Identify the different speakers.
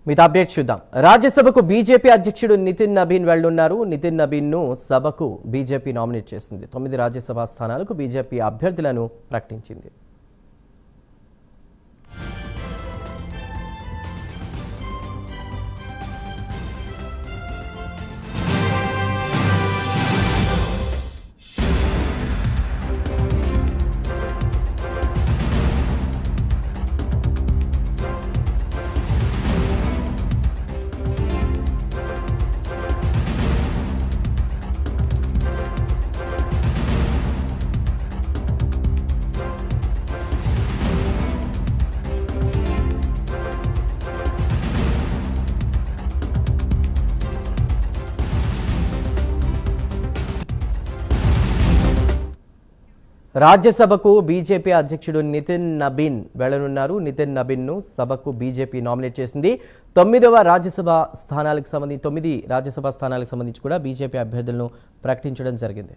Speaker 1: మిగతా అప్డేట్ చూద్దాం. రాజ్యసభకు బీజేపీ అధ్యక్షుడు నితిన్ నబీన్ వెళ్లున్నారు. నితిన్ నబీన్ ను సభకు బీజేపీ నామినేట్ చేసింది. 9 రాజ్యసభ స్థానాలకు బీజేపీ అభ్యర్థులను ప్రకటించింది. రాజ్యసభకు బీజేపీ అధ్యక్షుడు నితిన్ నబీన్ వెళ్లనున్నారు. నితిన్ నబీన్ ను సభకు బీజేపీ నామినేట్ చేసింది. 9 రాజ్యసభ స్థానాలకు సంబంధించి కూడా బీజేపీ అభ్యర్థులను ప్రకటించడం జరిగింది.